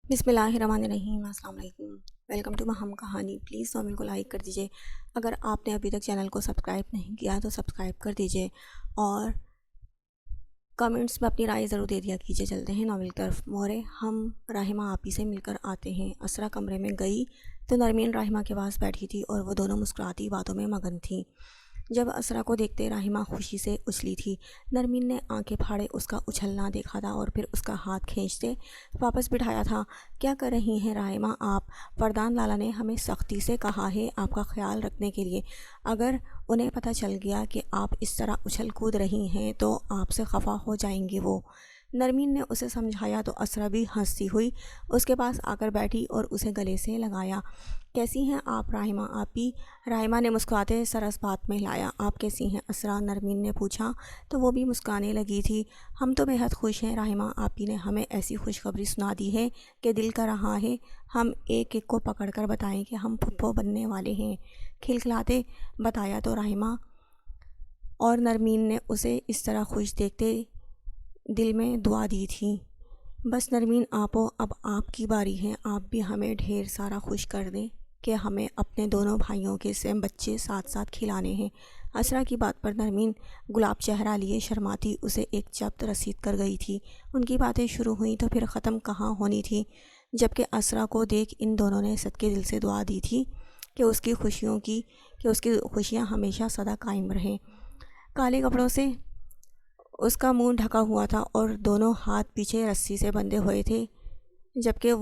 بسم اللہ الرحمن الرحیم۔ السلام علیکم، ویلکم ٹو مہم کہانی۔ پلیز چینل کو لائک کر دیجئے، اگر آپ نے ابھی تک چینل کو سبسکرائب نہیں کیا تو سبسکرائب کر دیجئے اور کمنٹس میں اپنی رائے ضرور دے دیا کیجئے۔ چلتے ہیں ناول کی طرف۔ مورے ہم راحمہ آپی سے مل کر آتے ہیں۔ اسرا کمرے میں گئی تو نرمین راحمہ کے پاس بیٹھی تھی اور وہ دونوں مسکراتی باتوں میں مگن تھیں۔ جب اسرا کو دیکھتے راحمہ خوشی سے اچھلی تھی۔ نرمین نے آنکھیں پھاڑے اس کا اچھلنا دیکھا تھا اور پھر اس کا ہاتھ کھینچتے واپس بٹھایا تھا۔ کیا کر رہی ہیں راحمہ آپ؟ فردان لالا نے ہمیں سختی سے کہا ہے آپ کا خیال رکھنے کے لیے۔ اگر انہیں پتہ چل گیا کہ آپ اس طرح اچھل کود رہی ہیں تو آپ سے خفا ہو جائیں گے وہ۔ نرمین نے اسے سمجھایا تو اسرا بھی ہنستی ہوئی اس کے پاس آ کر بیٹھی اور اسے گلے سے لگایا۔ کیسی ہیں آپ راحمہ آپی؟ راحمہ نے مسکراتے سر اس بات میں لایا۔ آپ کیسی ہیں اسرا؟ نرمین نے پوچھا تو وہ بھی مسکرانے لگی تھی۔ ہم تو بے حد خوش ہیں راحمہ آپی نے ہمیں ایسی خوشخبری سنا دی ہے کہ دل کر رہا ہے ہم ایک ایک کو پکڑ کر بتائیں کہ ہم پھپھو بننے والے ہیں۔ کھلکھلاتے بتایا تو راحمہ اور نرمین نے اسے اس طرح خوش دیکھتے دل میں دعا دی تھی۔ بس نرمین آپو، اب آپ کی باری ہے، آپ بھی ہمیں ڈھیر سارا خوش کر دیں کہ ہمیں اپنے دونوں بھائیوں کے سیم بچے ساتھ ساتھ کھلانے ہیں۔ اسرا کی بات پر نرمین گلاب چہرہ لیے شرماتی اسے ایک چپت رسید کر گئی تھی۔ ان کی باتیں شروع ہوئیں تو پھر ختم کہاں ہونی تھی، جبکہ اسرا کو دیکھ ان دونوں نے صدقے دل سے دعا دی تھی کہ اس کی خوشیاں ہمیشہ سدا قائم رہیں۔ کالے کپڑوں سے اس کا منہ ڈھکا ہوا تھا اور دونوں ہاتھ پیچھے رسی سے بندھے ہوئے تھے، جبکہ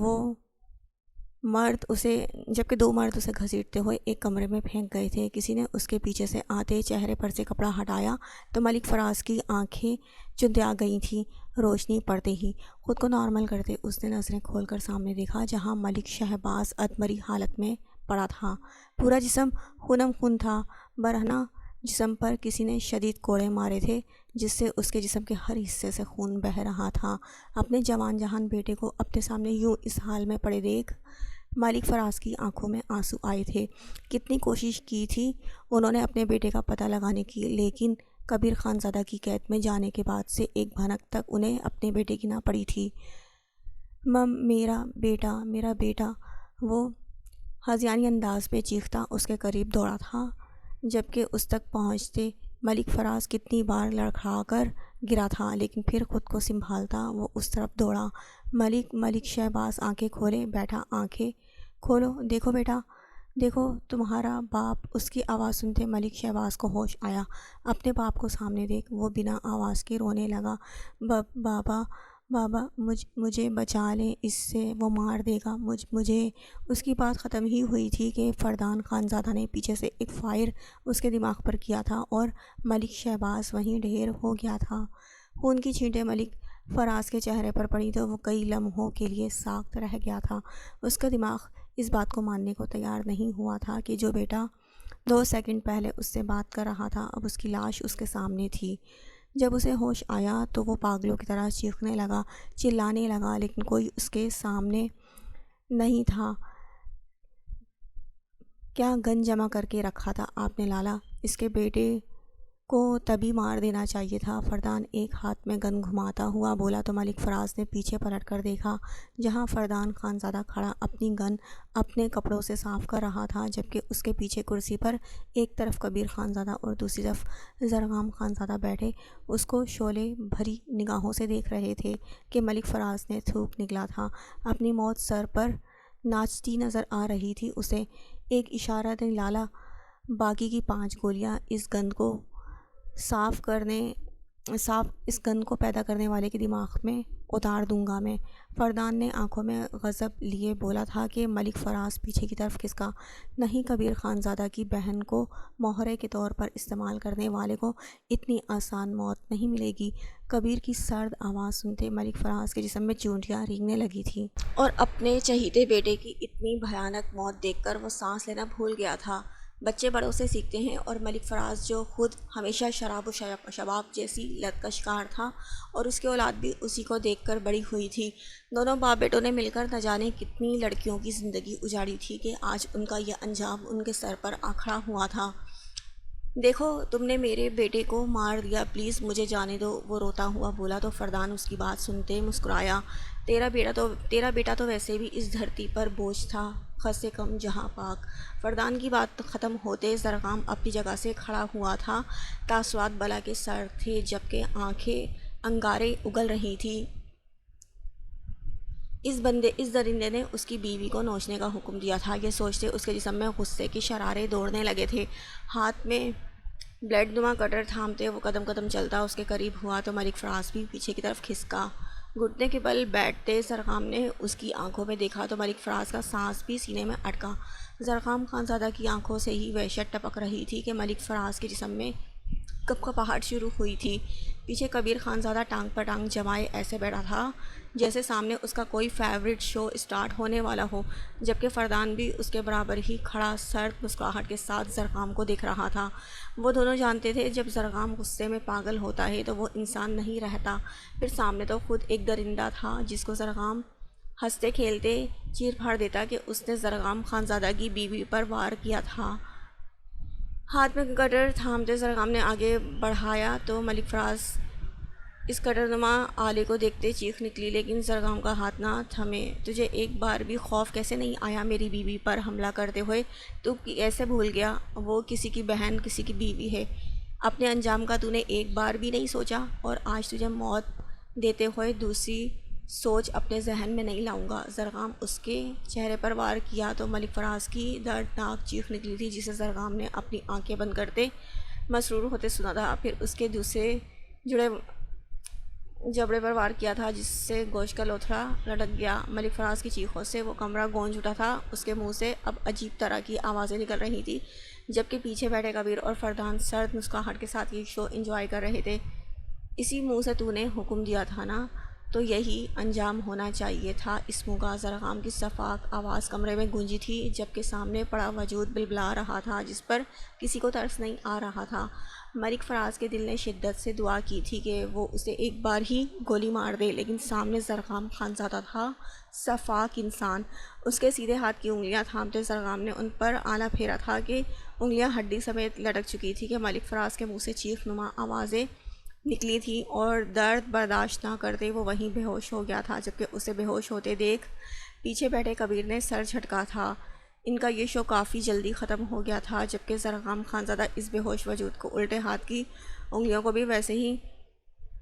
دو مرد اسے گھسیٹتے ہوئے ایک کمرے میں پھینک گئے تھے۔ کسی نے اس کے پیچھے سے آتے چہرے پر سے کپڑا ہٹایا تو ملک فراز کی آنکھیں چندیا گئی تھیں۔ روشنی پڑتے ہی خود کو نارمل کرتے اس نے نظریں کھول کر سامنے دیکھا، جہاں ملک شہباز ادمری حالت میں پڑا تھا۔ پورا جسم خونم خون تھا، برہنہ جسم پر کسی نے شدید کوڑے مارے تھے جس سے اس کے جسم کے ہر حصے سے خون بہہ رہا تھا۔ اپنے جوان جہان بیٹے کو اپنے سامنے یوں اس حال میں پڑے دیکھ ملک فراز کی آنکھوں میں آنسو آئے تھے۔ کتنی کوشش کی تھی انہوں نے اپنے بیٹے کا پتہ لگانے کی، لیکن کبیر خان زادہ کی قید میں جانے کے بعد سے ایک بھنک تک انہیں اپنے بیٹے کی نہ پڑی تھی۔ میرا بیٹا، میرا بیٹا، وہ ہذیانی انداز میں چیختا اس کے قریب دوڑا تھا، جبکہ اس تک پہنچتے ملک فراز کتنی بار لڑکھڑا کر گرا تھا، لیکن پھر خود کو سنبھالتا وہ اس طرف دوڑا۔ ملک شہباز آنکھیں کھولے بیٹھا، آنکھیں کھولو، دیکھو بیٹا، دیکھو تمہارا باپ۔ اس کی آواز سنتے ملک شہباز کو ہوش آیا۔ اپنے باپ کو سامنے دیکھ وہ بنا آواز کے رونے لگا۔ بابا، بابا، مجھے بچا لیں اس سے، وہ مار دے گا مجھے۔ اس کی بات ختم ہی ہوئی تھی کہ فردان خان زادہ نے پیچھے سے ایک فائر اس کے دماغ پر کیا تھا اور ملک شہباز وہیں ڈھیر ہو گیا تھا۔ خون کی چھینٹیں ملک فراز کے چہرے پر پڑی تو وہ کئی لمحوں کے لیے ساکت رہ گیا تھا۔ اس کا دماغ اس بات کو ماننے کو تیار نہیں ہوا تھا کہ جو بیٹا 2 سیکنڈ پہلے اس سے بات کر رہا تھا اب اس کی لاش اس کے سامنے تھی۔ جب اسے ہوش آیا تو وہ پاگلوں کی طرح چیخنے لگا، چلانے لگا، لیکن کوئی اس کے سامنے نہیں تھا۔ کیا گن جمع کر کے رکھا تھا آپ نے لالا؟ اس کے بیٹے کو تبھی مار دینا چاہیے تھا۔ فردان ایک ہاتھ میں گن گھماتا ہوا بولا تو ملک فراز نے پیچھے پلٹ کر دیکھا، جہاں فردان خان زادہ کھڑا اپنی گن اپنے کپڑوں سے صاف کر رہا تھا، جبکہ اس کے پیچھے کرسی پر ایک طرف کبیر خان زادہ اور دوسری طرف زرغام خان زادہ بیٹھے اس کو شعلے بھری نگاہوں سے دیکھ رہے تھے کہ ملک فراز نے تھوک نکلا تھا۔ اپنی موت سر پر ناچتی نظر آ رہی تھی اسے۔ ایک اشارہ نے لالا، باقی کی 5 گولیاں اس گن کو پیدا کرنے والے کے دماغ میں اتار دوں گا میں۔ فردان نے آنکھوں میں غضب لیے بولا تھا کہ ملک فراز پیچھے کی طرف کھسکا۔ نہیں، کبیر خان زادہ کی بہن کو مہرے کے طور پر استعمال کرنے والے کو اتنی آسان موت نہیں ملے گی۔ کبیر کی سرد آواز سنتے ملک فراز کے جسم میں چونٹیاں رینگنے لگی تھیں اور اپنے چہیتے بیٹے کی اتنی بھیانک موت دیکھ کر وہ سانس لینا بھول گیا تھا۔ بچے بڑوں سے سیکھتے ہیں، اور ملک فراز جو خود ہمیشہ شراب و شباب جیسی لت کا شکار تھا اور اس کی اولاد بھی اسی کو دیکھ کر بڑی ہوئی تھی۔ دونوں باپ بیٹوں نے مل کر نہ جانے کتنی لڑکیوں کی زندگی اجاڑی تھی کہ آج ان کا یہ انجام ان کے سر پر آ کھڑا ہوا تھا۔ دیکھو تم نے میرے بیٹے کو مار دیا، پلیز مجھے جانے دو، وہ روتا ہوا بولا تو فردان اس کی بات سنتے مسکرایا۔ تیرا بیٹا تو ویسے بھی اس دھرتی پر بوجھ تھا، خود سے کم جہاں پاک۔ فردان کی بات ختم ہوتے زرغام اپنی جگہ سے کھڑا ہوا تھا۔ تاثرات بلا کے سر تھے جبکہ آنکھیں انگارے اگل رہی تھی۔ اس درندے نے اس کی بیوی کو نوچنے کا حکم دیا تھا، یہ سوچتے اس کے جسم میں غصے کی شرارے دوڑنے لگے تھے۔ ہاتھ میں بلیڈ نما کٹر تھامتے وہ قدم قدم چلتا اس کے قریب ہوا تو ملک فراز بھی پیچھے کی طرف کھسکا۔ گھٹنے کے بل بیٹھتے زرغام نے اس کی آنکھوں میں دیکھا تو ملک فراز کا سانس بھی سینے میں اٹکا۔ زرغام خانزادہ کی آنکھوں سے ہی وحشت ٹپک رہی تھی کہ ملک فراز کے جسم میں کپکپاہٹ شروع ہوئی تھی۔ پیچھے کبیر خانزادہ ٹانگ پر ٹانگ جمائے ایسے بیٹھا تھا جیسے سامنے اس کا کوئی فیورٹ شو اسٹارٹ ہونے والا ہو، جبکہ فردان بھی اس کے برابر ہی کھڑا سرد مسکراہٹ کے ساتھ زرغام کو دیکھ رہا تھا۔ وہ دونوں جانتے تھے جب زرغام غصے میں پاگل ہوتا ہے تو وہ انسان نہیں رہتا، پھر سامنے تو خود ایک درندہ تھا جس کو زرغام ہنستے کھیلتے چیر پھاڑ دیتا کہ اس نے زرغام خانزادہ کی بیوی پر وار کیا تھا۔ ہاتھ میں کٹر تھامتے زرغام نے آگے بڑھایا تو ملک فراز اس کٹر نما آلے کو دیکھتے چیخ نکلی، لیکن زرغام کا ہاتھ نہ تھمے۔ تجھے ایک بار بھی خوف کیسے نہیں آیا میری بیوی پر حملہ کرتے ہوئے؟ تو کیسے بھول گیا وہ کسی کی بہن، کسی کی بیوی ہے؟ اپنے انجام کا تو نے ایک بار بھی نہیں سوچا؟ اور آج تجھے موت دیتے ہوئے دوسری سوچ اپنے ذہن میں نہیں لاؤں گا۔ زرغام اس کے چہرے پر وار کیا تو ملک فراز کی دردناک چیخ نکلی تھی جسے زرغام نے اپنی آنکھیں بند کرتے مسرور ہوتے سنا تھا، پھر اس کے دوسرے جبڑے پر وار کیا تھا جس سے گوشت کا لوتھڑا لٹک گیا۔ ملک فراز کی چیخوں سے وہ کمرہ گونج اٹھا تھا، اس کے منہ سے اب عجیب طرح کی آوازیں نکل رہی تھی، جبکہ پیچھے بیٹھے کبیر اور فردان سرد مسکراہٹ کے ساتھ یہ شو انجوائے کر رہے تھے۔ اسی منہ سے تو نے حکم دیا تھا نا، تو یہی انجام ہونا چاہیے تھا اس منہ کا۔ زرغام کی صفاک آواز کمرے میں گونجی تھی جبکہ سامنے پڑا وجود بلبلا رہا تھا جس پر کسی کو ترس نہیں آ رہا تھا۔ ملک فراز کے دل نے شدت سے دعا کی تھی کہ وہ اسے ایک بار ہی گولی مار دے، لیکن سامنے زرغام خانزادہ تھا، صفاک انسان۔ اس کے سیدھے ہاتھ کی انگلیاں تھامتے زرغام نے ان پر آلہ پھیرا تھا کہ انگلیاں ہڈی سمیت لٹک چکی تھی کہ ملک فراز کے منہ سے چیخ نما آوازیں نکلی تھیں اور درد برداشت نہ کرتے وہ وہیں بے ہوش ہو گیا تھا، جبکہ اسے بے ہوش ہوتے دیکھ پیچھے بیٹھے کبیر نے سر جھٹکا تھا۔ ان کا یہ شو کافی جلدی ختم ہو گیا تھا، جبکہ زرغام خانزادہ اس بے ہوش وجود کو الٹے ہاتھ کی انگلیوں کو بھی ویسے ہی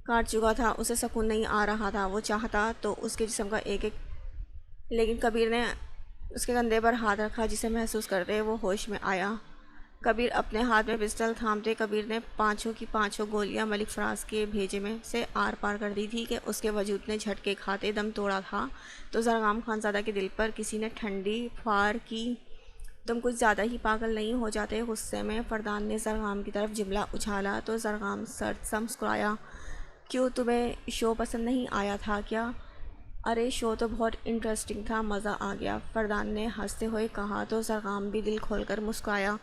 کاٹ چکا تھا۔ اسے سکون نہیں آ رہا تھا، وہ چاہتا تو اس کے جسم کا ایک لیکن کبیر نے اس کے کندھے پر ہاتھ رکھا جسے محسوس کرتے وہ ہوش میں آیا۔ کبیر اپنے ہاتھ میں پسٹل تھامتے کبیر نے پانچوں کی پانچوں گولیاں ملک فراز کے بھیجے میں سے آر پار کر دی تھی کہ اس کے وجود نے جھٹکے کھاتے دم توڑا تھا تو زرغام خانزادہ کے دل پر کسی نے ٹھنڈی پھوار کی۔ تم کچھ زیادہ ہی پاگل نہیں ہو جاتے؟ غصے میں فردان نے زرغام کی طرف جملہ اچھالا تو زرغام سرد سا مسکرایا۔ کیوں، تمہیں شو پسند نہیں آیا تھا کیا؟ ارے شو تو بہت انٹرسٹنگ تھا، مزہ آ گیا، فردان نے ہنستے ہوئے کہا تو زرغام بھی دل کھول کر مسکرایا،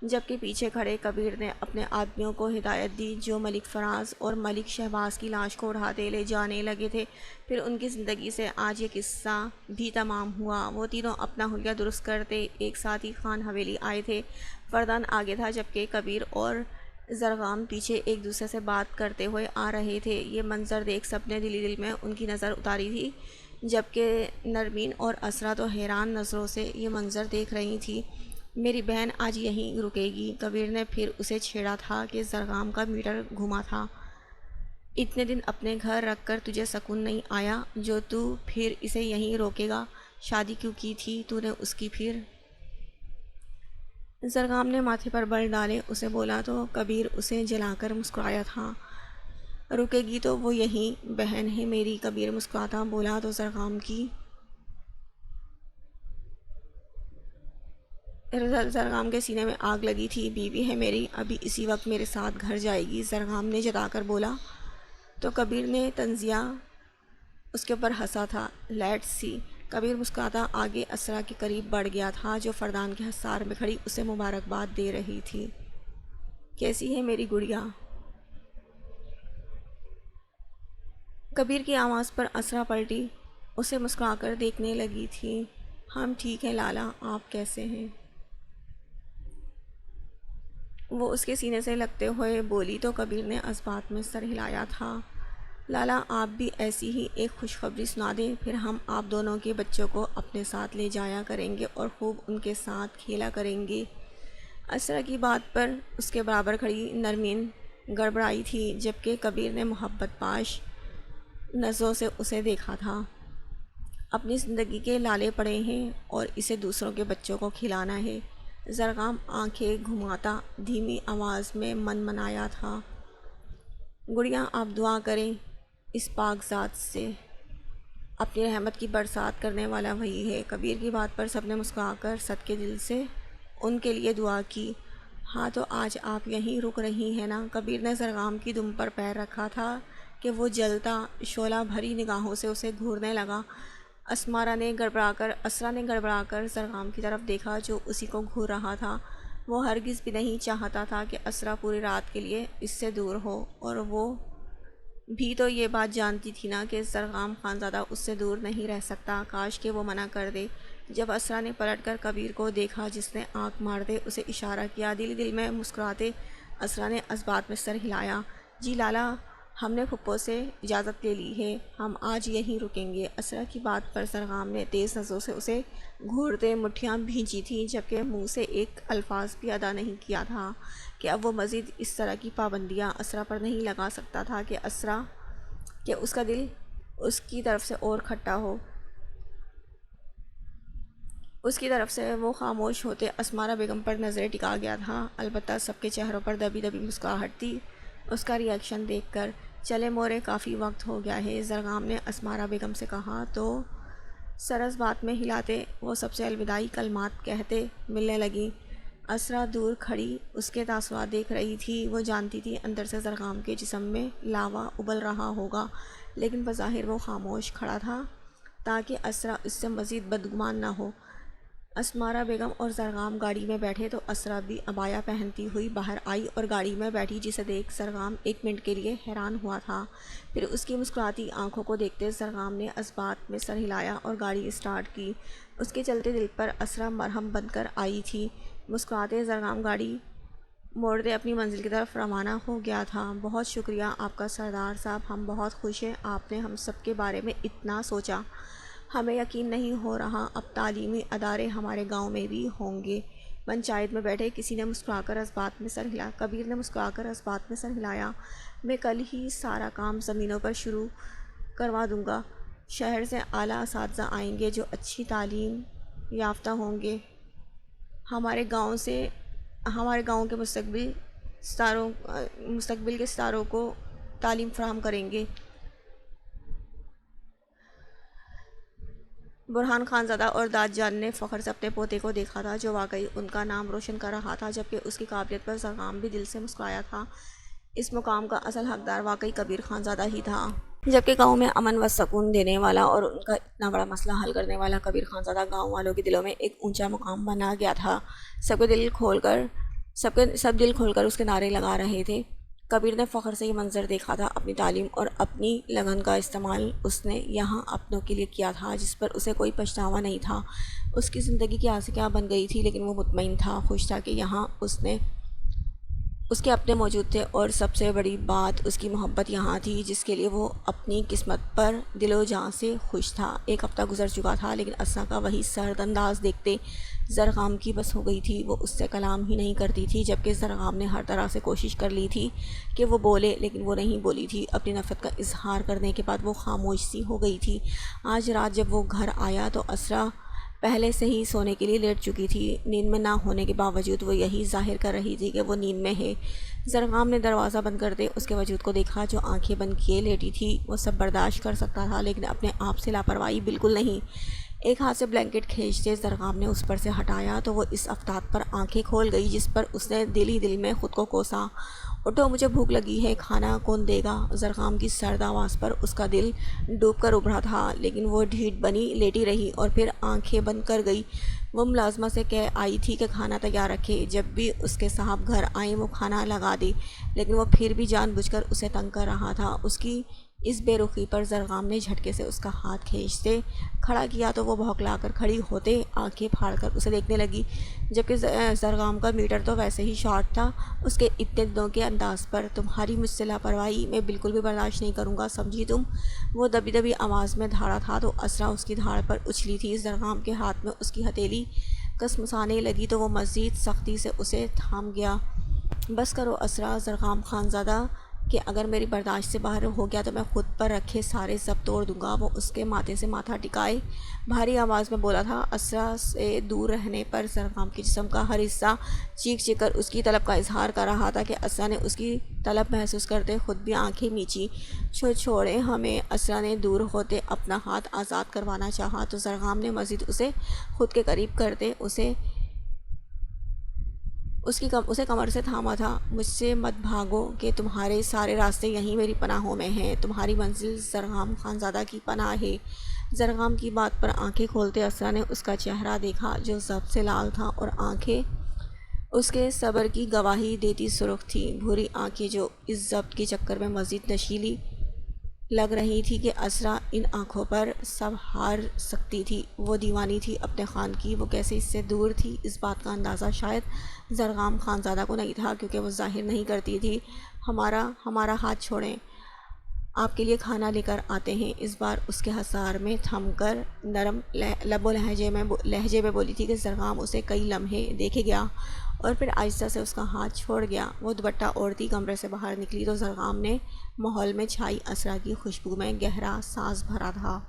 جبکہ پیچھے کھڑے کبیر نے اپنے آدمیوں کو ہدایت دی جو ملک فراز اور ملک شہباز کی لاش کو اٹھاتے لے جانے لگے تھے۔ پھر ان کی زندگی سے آج یہ قصہ بھی تمام ہوا۔ وہ تینوں اپنا حلیہ درست کرتے ایک ساتھ ہی خان حویلی آئے تھے۔ فردان آگے تھا جبکہ کبیر اور زرغام پیچھے ایک دوسرے سے بات کرتے ہوئے آ رہے تھے۔ یہ منظر دیکھ سب نے دل میں ان کی نظر اتاری تھی، جبکہ نرمین اور اسرا تو حیران نظروں سے یہ منظر دیکھ رہی تھی۔ میری بہن آج یہیں رکے گی، کبیر نے پھر اسے چھیڑا تھا کہ زرغام کا میٹر گھوما تھا۔ اتنے دن اپنے گھر رکھ کر تجھے سکون نہیں آیا جو تو پھر اسے یہیں روکے گا؟ شادی کیوں کی تھی تو نے اس کی پھر؟ زرغام نے ماتھے پر بل ڈالے اسے بولا تو کبیر اسے جلا کر مسکرایا تھا۔ رکے گی تو وہ یہیں بہن ہے میری، کبیر مسکراتا بولا تو زرغام کے سینے میں آگ لگی تھی۔ بیوی ہے میری، ابھی اسی وقت میرے ساتھ گھر جائے گی، زرغام نے جتا کر بولا تو کبیر نے طنزیہ اس کے اوپر ہنسا تھا۔ لیٹس سی، کبیر مسکراتا آگے اسرا کے قریب بڑھ گیا تھا جو فردان کے حصار میں کھڑی اسے مبارکباد دے رہی تھی۔ کیسی ہے میری گڑیا؟ کبیر کی آواز پر اسرا پلٹی، اسے مسکرا کر دیکھنے لگی تھی۔ ہم ٹھیک ہیں لالا، آپ کیسے ہیں؟ وہ اس کے سینے سے لگتے ہوئے بولی تو کبیر نے اس بات میں سر ہلایا تھا۔ لالا آپ بھی ایسی ہی ایک خوشخبری سنا دیں، پھر ہم آپ دونوں کے بچوں کو اپنے ساتھ لے جایا کریں گے اور خوب ان کے ساتھ کھیلا کریں گے۔ اسرا کی بات پر اس کے برابر کھڑی نرمین گڑبڑائی تھی، جبکہ کبیر نے محبت پاش نظروں سے اسے دیکھا تھا۔ اپنی زندگی کے لالے پڑے ہیں اور اسے دوسروں کے بچوں کو کھلانا ہے۔ زرغام آنکھیں گھماتا دھیمی آواز میں منایا تھا، گڑیا آپ دعا کریں اس پاک ذات سے، اپنی رحمت کی برسات کرنے والا وہی ہے۔ کبیر کی بات پر سب نے مسکرا کر صدقے دل سے ان کے لیے دعا کی۔ ہاں تو آج آپ یہیں رک رہی ہیں نا؟ کبیر نے زرغام کی دم پر پیر رکھا تھا کہ وہ جلتا شعلہ بھری نگاہوں سے اسے گھورنے لگا۔ اسرا نے گڑبڑا کر زرغام کی طرف دیکھا جو اسی کو گھور رہا تھا۔ وہ ہرگز بھی نہیں چاہتا تھا کہ اسرا پوری رات کے لیے اس سے دور ہو، اور وہ بھی تو یہ بات جانتی تھی نا کہ زرغام خانزادہ اس سے دور نہیں رہ سکتا۔ کاش کہ وہ منع کر دے۔ جب اسرا نے پلٹ کر کبیر کو دیکھا جس نے آنکھ مارتے اسے اشارہ کیا، دل میں مسکراتے اسرا نے اس بات میں سر ہلایا، جی لالا ہم نے پھپھو سے اجازت لے لی ہے، ہم آج یہیں رکیں گے۔ اسرا کی بات پر زرغام نے تیز نظروں سے اسے گھورتے مٹھیاں بھینجی تھیں، جبکہ منہ سے ایک الفاظ بھی ادا نہیں کیا تھا کہ اب وہ مزید اس طرح کی پابندیاں اسرا پر نہیں لگا سکتا تھا کہ اس کا دل اس کی طرف سے اور کھٹا ہو۔ اس کی طرف سے وہ خاموش ہوتے اسمارا بیگم پر نظریں ٹکا گیا تھا، البتہ سب کے چہروں پر دبی دبی مسکراہٹ تھی اس کا ریاکشن دیکھ کر۔ چلے مورے کافی وقت ہو گیا ہے، زرغام نے اسمارا بیگم سے کہا تو سر اس بات میں ہلاتے وہ سب سے الوداعی کلمات کہتے ملنے لگیں۔ اسرا دور کھڑی اس کے تاثرات دیکھ رہی تھی، وہ جانتی تھی اندر سے زرغام کے جسم میں لاوا ابل رہا ہوگا، لیکن بظاہر وہ خاموش کھڑا تھا تاکہ اسرا اس سے مزید بدگمان نہ ہو۔ اسمارا بیگم اور زرغام گاڑی میں بیٹھے تو اسرا بھی عبایا پہنتی ہوئی باہر آئی اور گاڑی میں بیٹھی، جسے دیکھ زرغام ایک منٹ کے لیے حیران ہوا تھا۔ پھر اس کی مسکراتی آنکھوں کو دیکھتے زرغام نے اس بات میں سر ہلایا اور گاڑی اسٹارٹ کی۔ اس کے چلتے دل پر اسرا مرہم بن کر آئی تھی۔ مسکراتے زرغام گاڑی موڑتے اپنی منزل کی طرف روانہ ہو گیا تھا۔ بہت شکریہ آپ کا سردار صاحب، ہم بہت خوش ہیں آپ نے ہم سب کے بارے میں اتنا سوچا، ہمیں یقین نہیں ہو رہا اب تعلیمی ادارے ہمارے گاؤں میں بھی ہوں گے۔ پنچایت میں بیٹھے کسی نے مسکرا کر اس بات میں سر ہلایا، کبیر نے مسکرا کر اس بات میں سر ہلایا، میں کل ہی سارا کام زمینوں پر شروع کروا دوں گا، شہر سے اعلیٰ اساتذہ آئیں گے جو اچھی تعلیم یافتہ ہوں گے، ہمارے گاؤں کے مستقبل کے ستاروں کو تعلیم فراہم کریں گے۔ برہان خانزادہ اور داد جان نے فخر سے اپنے پوتے کو دیکھا تھا جو واقعی ان کا نام روشن کر رہا تھا، جبکہ اس کی قابلیت پر زرغام بھی دل سے مسکرایا تھا۔ اس مقام کا اصل حقدار واقعی کبیر خانزادہ ہی تھا، جبکہ گاؤں میں امن و سکون دینے والا اور ان کا اتنا بڑا مسئلہ حل کرنے والا کبیر خانزادہ گاؤں والوں کے دلوں میں ایک اونچا مقام بنا گیا تھا۔ سب دل کھول کر اس کے نعرے لگا رہے تھے۔ کبیر نے فخر سے یہ منظر دیکھا تھا، اپنی تعلیم اور اپنی لگن کا استعمال اس نے یہاں اپنوں کے لیے کیا تھا جس پر اسے کوئی پچھتاوا نہیں تھا۔ اس کی زندگی کی آسیں کیا بن گئی تھی، لیکن وہ مطمئن تھا، خوش تھا کہ یہاں اس کے اپنے موجود تھے، اور سب سے بڑی بات اس کی محبت یہاں تھی جس کے لیے وہ اپنی قسمت پر دل و جاں سے خوش تھا۔ ایک ہفتہ گزر چکا تھا، لیکن اسرا کا وہی سرد انداز دیکھتے زرغام کی بس ہو گئی تھی، وہ اس سے کلام ہی نہیں کرتی تھی، جبکہ زرغام نے ہر طرح سے کوشش کر لی تھی کہ وہ بولے، لیکن وہ نہیں بولی تھی۔ اپنی نفرت کا اظہار کرنے کے بعد وہ خاموش سی ہو گئی تھی۔ آج رات جب وہ گھر آیا تو اسرا پہلے سے ہی سونے کے لیے لیٹ چکی تھی، نیند میں نہ ہونے کے باوجود وہ یہی ظاہر کر رہی تھی کہ وہ نیند میں ہے۔ زرغام نے دروازہ بند کرتے اس کے وجود کو دیکھا جو آنکھیں بند کیے لیٹی تھی۔ وہ سب برداشت کر سکتا تھا، لیکن اپنے آپ سے لاپرواہی بالکل نہیں۔ ایک ہاتھ سے بلینکٹ کھینچتے زرغام نے اس پر سے ہٹایا تو وہ اس افتاد پر آنکھیں کھول گئی جس پر اس نے دل ہی دل میں خود کو کوسا۔ اٹھو مجھے بھوک لگی ہے، کھانا کون دے گا؟ زرغام کی سرد آواز پر اس کا دل ڈوب کر ابھرا تھا، لیکن وہ ڈھیٹ بنی لیٹی رہی اور پھر آنکھیں بند کر گئی۔ وہ ملازمہ سے کہہ آئی تھی کہ کھانا تیار رکھے، جب بھی اس کے صاحب گھر آئیں وہ کھانا لگا دے، لیکن وہ پھر بھی جان بوجھ کر اسے تنگ کر رہا تھا۔ اس کی اس بے رخی پر زرغام نے جھٹکے سے اس کا ہاتھ کھینچتے کھڑا کیا تو وہ بھوکلا کر کھڑی ہوتے آنکھیں پھاڑ کر اسے دیکھنے لگی، جبکہ زرغام کا میٹر تو ویسے ہی شارٹ تھا۔ اس کے اتنے دنوں کے انداز پر تمہاری مجھ سے لاپرواہی میں بالکل بھی برداشت نہیں کروں گا، سمجھی تم؟ وہ دبی دبی آواز میں دھاڑا تھا تو اسرا اس کی دھاڑ پر اچھلی تھی۔ زرغام کے ہاتھ میں اس کی ہتھیلی کسمسانے لگی تو وہ مزید سختی سے اسے تھام گیا۔ بس کرو اسرا زرغام خانزادہ، کہ اگر میری برداشت سے باہر ہو گیا تو میں خود پر رکھے سارے ضبط توڑ دوں گا۔ وہ اس کے ماتھے سے ماتھا ٹکائے بھاری آواز میں بولا تھا۔ اسرا سے دور رہنے پر زرغام کے جسم کا ہر حصہ چیخ چیخ کر اس کی طلب کا اظہار کر رہا تھا کہ اسرا نے اس کی طلب محسوس کرتے خود بھی آنکھیں میچی۔ چھوڑے ہمیں۔ اسرا نے دور ہوتے اپنا ہاتھ آزاد کروانا چاہا تو زرغام نے مزید اسے خود کے قریب کرتے اسے کمر سے تھاما تھا۔ مجھ سے مت بھاگو کہ تمہارے سارے راستے یہیں میری پناہوں میں ہیں۔ تمہاری منزل زرغام خانزادہ کی پناہ ہے۔ زرغام کی بات پر آنکھیں کھولتے اسرا نے اس کا چہرہ دیکھا جو ضبط سے لال تھا اور آنکھیں اس کے صبر کی گواہی دیتی سرخ تھیں، بھوری آنکھیں جو اس ضبط کے چکر میں مزید نشیلی لگ رہی تھی کہ اسرا ان آنکھوں پر سب ہار سکتی تھی۔ وہ دیوانی تھی اپنے خان کی، وہ کیسے اس سے دور تھی؟ اس بات کا اندازہ شاید زرغام خانزادہ کو نہیں تھا، کیونکہ وہ ظاہر نہیں کرتی تھی۔ ہمارا ہاتھ چھوڑیں، آپ کے لیے کھانا لے کر آتے ہیں۔ اس بار اس کے حصار میں تھم کر نرم لب و لہجے میں بولی تھی کہ زرغام اسے کئی لمحے دیکھے گیا اور پھر آہستہ سے اس کا ہاتھ چھوڑ گیا۔ وہ دوپٹہ اوڑھتی کمرے سے باہر نکلی تو زرغام نے ماحول میں چھائی اسرا کی خوشبو میں گہرا ساز بھرا تھا۔